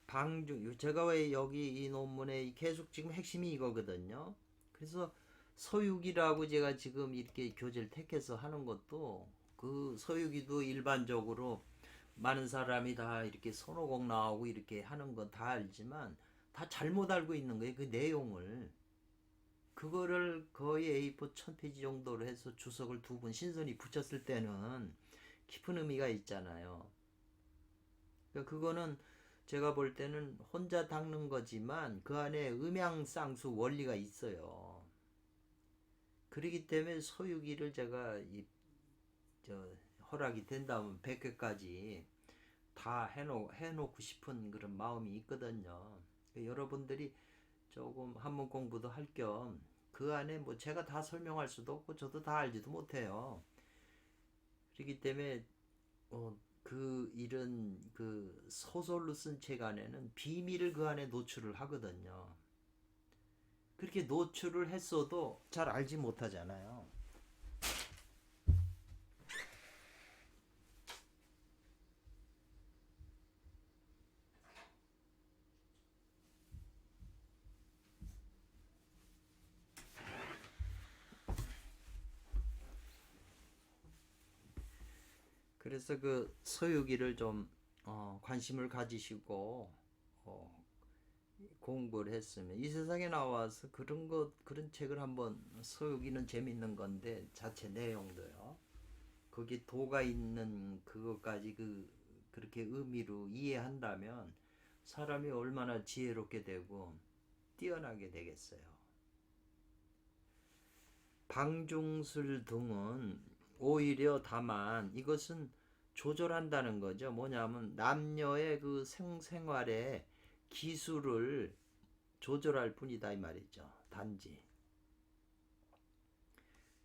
방중 제가 왜 여기 이 논문에 계속 지금 핵심이 이거거든요. 그래서 서유기라고 제가 지금 이렇게 교재를 택해서 하는 것도 그 서유기도 일반적으로 많은 사람이 다 이렇게 손오공 나오고 이렇게 하는 건 다 알지만 다 잘못 알고 있는 거예요. 그 내용을. 그거를 거의 A4 1000페이지 정도로 해서 주석을 두 번 신선히 붙였을 때는 깊은 의미가 있잖아요. 그러니까 그거는 제가 볼 때는 혼자 닦는 거지만 그 안에 음양쌍수 원리가 있어요. 그렇기 때문에 소유기를 제가 허락이 된다면 100회까지 다 해놓고 싶은 그런 마음이 있거든요. 여러분들이 조금 한문 공부도 할 겸 그 안에 뭐 제가 다 설명할 수도 없고 저도 다 알지도 못해요. 그렇기 때문에 이런 그 소설로 쓴 책 안에는 비밀을 그 안에 노출을 하거든요. 그렇게 노출을 했어도 잘 알지 못하잖아요. 그래서 그 서유기를 좀 관심을 가지시고 공부를 했으면 이 세상에 나와서 그런 책을 한번 서유기는 재밌는 건데 자체 내용도요. 거기 도가 있는 그것까지 그렇게 의미로 이해한다면 사람이 얼마나 지혜롭게 되고 뛰어나게 되겠어요. 방중술 등은 오히려 다만 이것은 조절한다는 거죠. 뭐냐면 남녀의 그 생생활의 기술을 조절할 뿐이다 이 말이죠. 단지.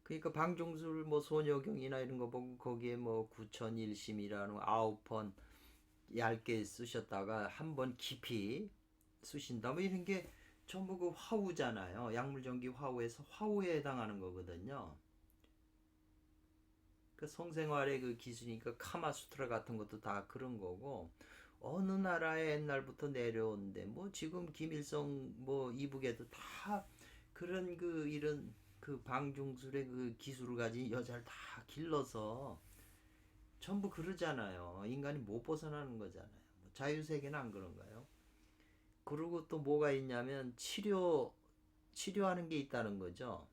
그러니까 방중술 뭐 소녀경이나 이런 거 보고 거기에 뭐 구천일심이라는 9번 얇게 쓰셨다가 한 번 깊이 쓰신다 뭐 이런 게 전부 그 화우잖아요. 약물전기 화우에서 화우에 해당하는 거거든요. 그 성생활의 그 기술이니까 카마수트라 같은 것도 다 그런 거고 어느 나라에 옛날부터 내려온데 뭐 지금 김일성 뭐 이북에도 다 그런 이런 그 방중술의 그 기술을 가진 여자를 다 길러서 전부 그러잖아요. 인간이 못 벗어나는 거잖아요. 뭐 자유세계는 안 그런가요? 그리고 또 뭐가 있냐면 치료하는 게 있다는 거죠.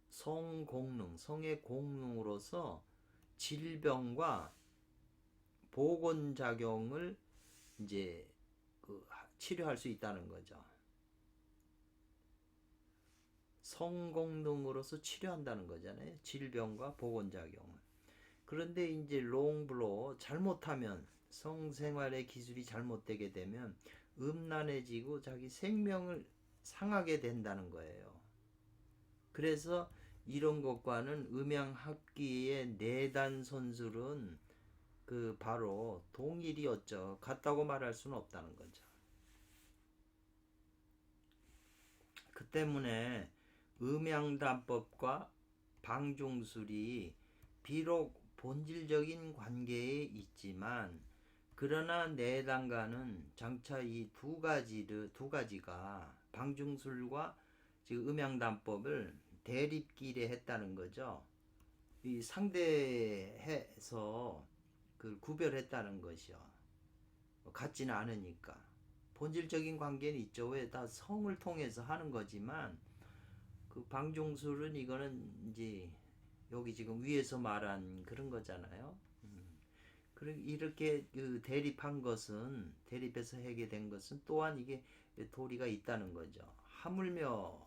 성공능, 성의 공능으로서 질병과 보건작용을 이제 치료할 수 있다는 거죠. 성공능으로서 치료한다는 거잖아요. 질병과 보건작용을. 그런데 이제 롱블로 잘못하면 성생활의 기술이 잘못되게 되면 음란해지고 자기 생명을 상하게 된다는 거예요. 그래서 이런 것과는 음양합기의 내단 선술은 그 바로 동일이었죠. 같다고 말할 수는 없다는 거죠. 그 때문에 음양단법과 방중술이 비록 본질적인 관계에 있지만 그러나 내단과는 장차 이 두 가지가 방중술과 지금 음양단법을 대립기에 했다는 거죠. 이 상대해서 그 구별했다는 것이요. 같지는 않으니까. 본질적인 관계는 있죠. 왜 다 성을 통해서 하는 거지만 그 방중술은 이거는 이제 여기 지금 위에서 말한 그런 거잖아요. 이렇게 그 대립한 것은 대립해서 해결된 것은 또한 이게 도리가 있다는 거죠. 하물며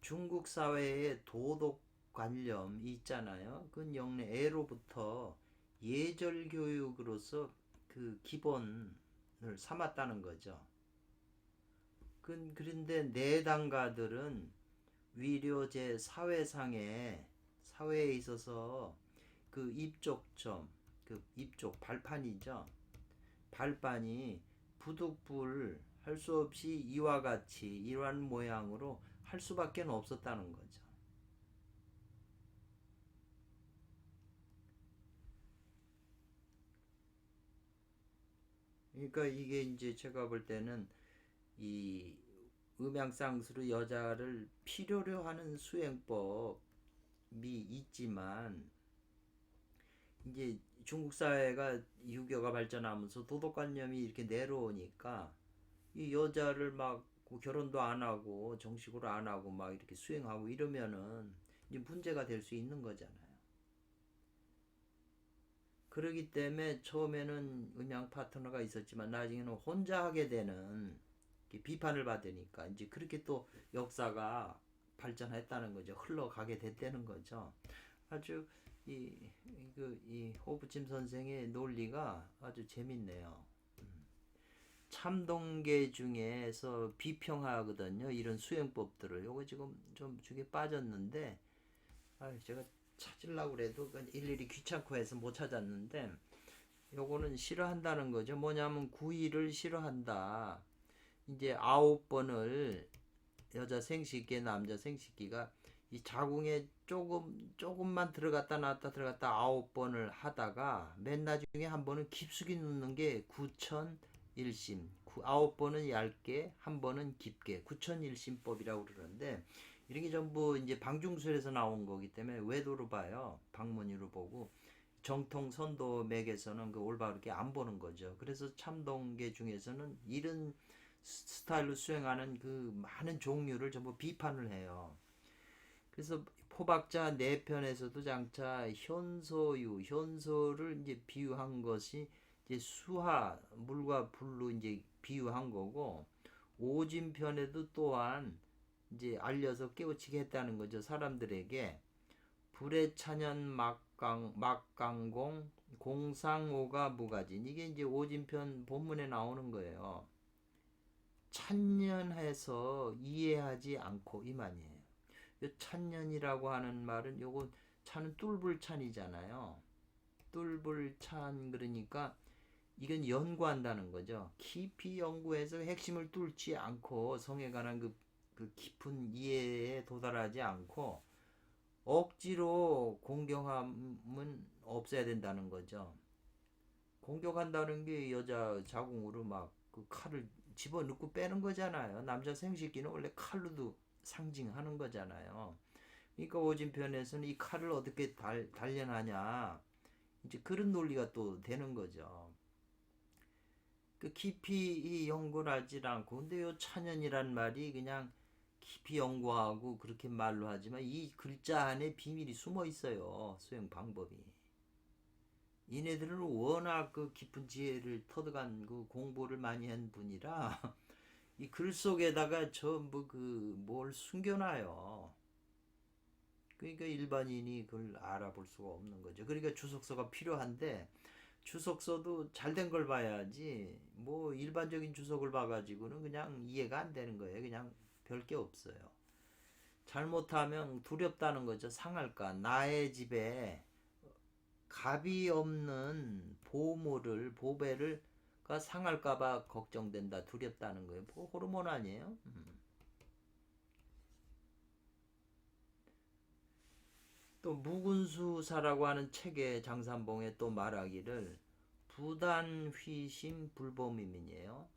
중국 사회의 도덕 관념이 있잖아요. 그건 영래 애로부터 예절 교육으로서 그 기본을 삼았다는 거죠. 그런데 내당가들은 위료 제 사회에 있어서 그 입족점, 그 입족 발판이죠. 발판이 부득불 할 수 없이 이와 같이 이러한 모양으로 할 수밖에 없었다는 거죠. 그러니까 이게 이제 제가 볼 때는 이 음양상수로 여자를 필요로 하는 수행법이 있지만 이제 중국 사회가 유교가 발전하면서 도덕관념이 이렇게 내려오니까 이 여자를 막 결혼도 안 하고 정식으로 안 하고 막 이렇게 수행하고 이러면은 이제 문제가 될 수 있는 거잖아요. 그러기 때문에 처음에는 음양 파트너가 있었지만 나중에는 혼자 하게 되는 비판을 받으니까 이제 그렇게 또 역사가 발전했다는 거죠. 흘러가게 됐다는 거죠. 아주 이 호부침 선생의 논리가 아주 재밌네요. 참동계 중에서 비평하거든요. 이런 수행법들을. 요거 지금 좀 중에 빠졌는데, 제가 찾으려고 그래도 일일이 귀찮고 해서 못 찾았는데, 요거는 싫어한다는 거죠. 뭐냐면 구이를 싫어한다. 이제 9번을 여자 생식기, 남자 생식기가 이 자궁에 조금만 들어갔다 나왔다 들어갔다 9번을 하다가 맨 나중에 한 번은 깊숙이 눕는 게 구천일심. 9번은 얇게, 한 번은 깊게. 구천일심법이라고 그러는데 이런 게 전부 이제 방중술에서 나온 거기 때문에 외도로 봐요. 방문이로 보고 정통 선도 맥에서는 그 올바르게 안 보는 거죠. 그래서 참동계 중에서는 이런 스타일로 수행하는 그 많은 종류를 전부 비판을 해요. 그래서 포박자 네 편에서도 장차 현소를 이제 비유한 것이 이제 수하 물과 불로 이제 비유한 거고 오진편에도 또한 이제 알려서 깨우치게 했다는 거죠. 사람들에게 불의 찬연 막강공 공상오가 무가진 이게 이제 오진편 본문에 나오는 거예요. 찬연해서 이해하지 않고 이 말이에요. 요 찬연이라고 하는 말은 요거 찬은 뚫불찬이잖아요. 뚫불찬 그러니까 이건 연구한다는 거죠. 깊이 연구해서 핵심을 뚫지 않고 성에 관한 그 깊은 이해에 도달하지 않고 억지로 공경함은 없애야 된다는 거죠. 공격한다는 게 여자 자궁으로 막 그 칼을 집어넣고 빼는 거잖아요. 남자 생식기는 원래 칼로도 상징하는 거잖아요. 그러니까 오진편에서는 이 칼을 어떻게 단련하냐 이제 그런 논리가 또 되는 거죠. 그 깊이 연구를 하지 않고 근데 요 찬연이란 말이 그냥 깊이 연구하고 그렇게 말로 하지만 이 글자 안에 비밀이 숨어 있어요. 수행 방법이. 이네들은 워낙 그 깊은 지혜를 터득한 그 공부를 많이 한 분이라 이 글 속에다가 전부 그 뭘 숨겨놔요. 그러니까 일반인이 그걸 알아볼 수가 없는 거죠. 그러니까 주석서가 필요한데 주석서도 잘 된 걸 봐야지 뭐 일반적인 주석을 봐가지고는 그냥 이해가 안 되는 거예요. 그냥 별 게 없어요. 잘못하면 두렵다는 거죠. 상할까. 나의 집에 갑이 없는 보배를 가 상할까봐 걱정된다, 두렵다는 거예요. 뭐 호르몬 아니에요? 또 무군수사라고 하는 책의 장산봉에 또 말하기를 부단휘심 불범이민이에요.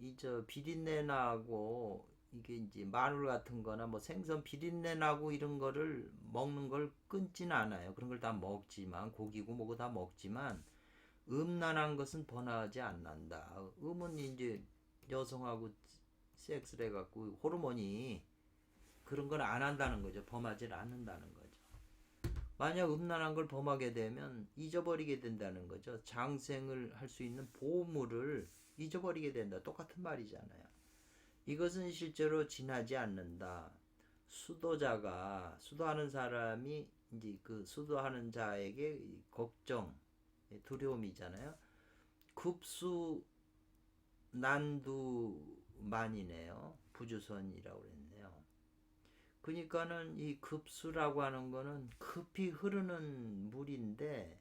이 저 비린내 나고 이게 이제 마늘 같은 거나 뭐 생선 비린내 나고 이런 거를 먹는 걸 끊진 않아요. 그런 걸 다 먹지만 고기고 뭐고 다 먹지만 음란한 것은 번하지 않는다. 음은 이제 여성하고 섹스를 해갖고 호르몬이 그런 걸 안 한다는 거죠. 범하지 않는다는 거죠. 만약 음란한 걸 범하게 되면 잊어버리게 된다는 거죠. 장생을 할 수 있는 보물을 잊어버리게 된다. 똑같은 말이잖아요. 이것은 실제로 지나지 않는다. 수도하는 사람이 이제 그 수도하는 자에게 걱정, 두려움이잖아요. 급수 난두만이네요. 부주선이라고 그랬네요. 그러니까는 이 급수라고 하는 거는 급히 흐르는 물인데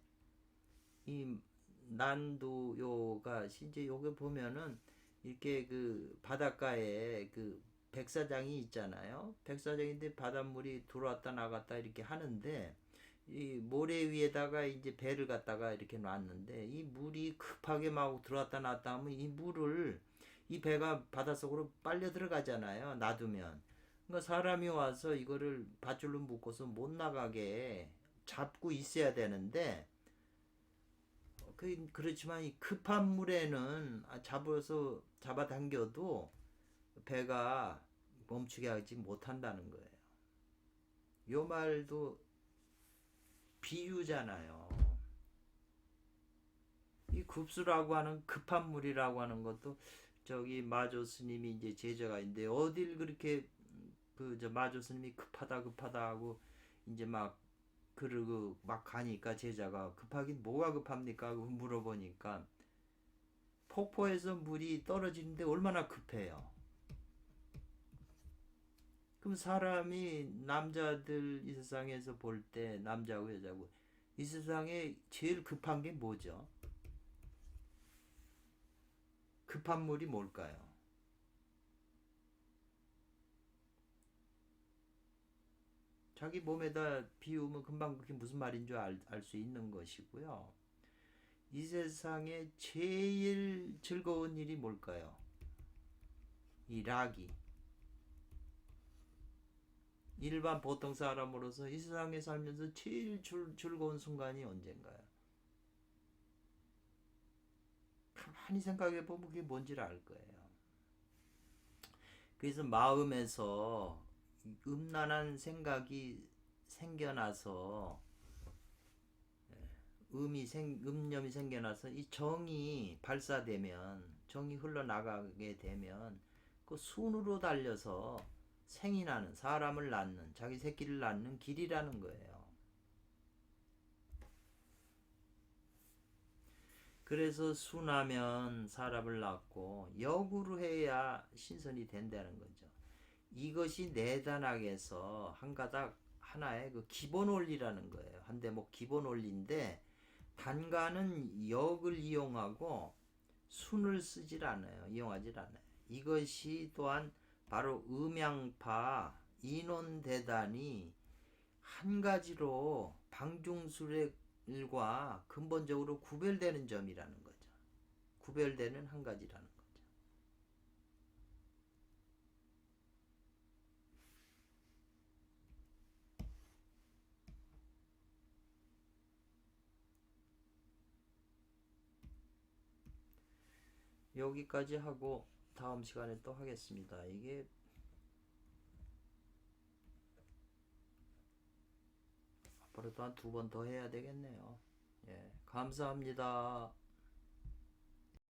이 난두요가 이제 요게 보면은 이렇게 그 바닷가에 그 백사장이 있잖아요. 백사장인데 바닷물이 들어왔다 나갔다 이렇게 하는데 이 모래 위에다가 이제 배를 갖다가 이렇게 놨는데 이 물이 급하게 막 들어왔다 나왔다 하면 이 물을 이 배가 바닷속으로 빨려 들어가잖아요. 놔두면. 그러니까 사람이 와서 이거를 밧줄로 묶어서 못 나가게 잡고 있어야 되는데 그렇지만 이 급한 물에는 잡아당겨도 배가 멈추게 하지 못한다는 거예요. 요 말도 비유잖아요. 이 급수라고 하는 급한 물이라고 하는 것도 저기 마조 스님이 이제 제자가 있는데 어딜 그렇게 그 저 마조 스님이 급하다 하고 이제 막 그러고 막 가니까 제자가 급하긴 뭐가 급합니까? 물어보니까 폭포에서 물이 떨어지는데 얼마나 급해요. 그럼 사람이 남자들 이 세상에서 볼 때 남자고 여자고 이 세상에 제일 급한 게 뭐죠? 급한 물이 뭘까요? 자기 몸에다 비우면 금방 그게 무슨 말인 줄 알 수 있는 것이고요. 이 세상에 제일 즐거운 일이 뭘까요? 이 락이. 일반 보통 사람으로서 이 세상에 살면서 제일 즐거운 순간이 언젠가요? 가만히 생각해 보면 그게 뭔지를 알 거예요. 그래서 마음에서 음란한 생각이 생겨나서 음념이 생겨나서 이 정이 발사되면 정이 흘러나가게 되면 그 순으로 달려서 생이 나는 사람을 낳는 자기 새끼를 낳는 길이라는 거예요. 그래서 순하면 사람을 낳고 역으로 해야 신선이 된다는 거죠. 이것이 네 단학에서 한 가닥 하나의 그 기본 원리라는 거예요. 한 대목 기본 원리인데 단가는 역을 이용하고 순을 쓰질 않아요. 이용하질 않아요. 이것이 또한 바로 음양파 인원대단이 한 가지로 방중술과 근본적으로 구별되는 점이라는 거죠. 구별되는 한 가지라는 거죠. 여기까지 하고 다음 시간에 또 하겠습니다. 이게 앞으로도 한 두 번 더 해야 되겠네요. 예, 감사합니다.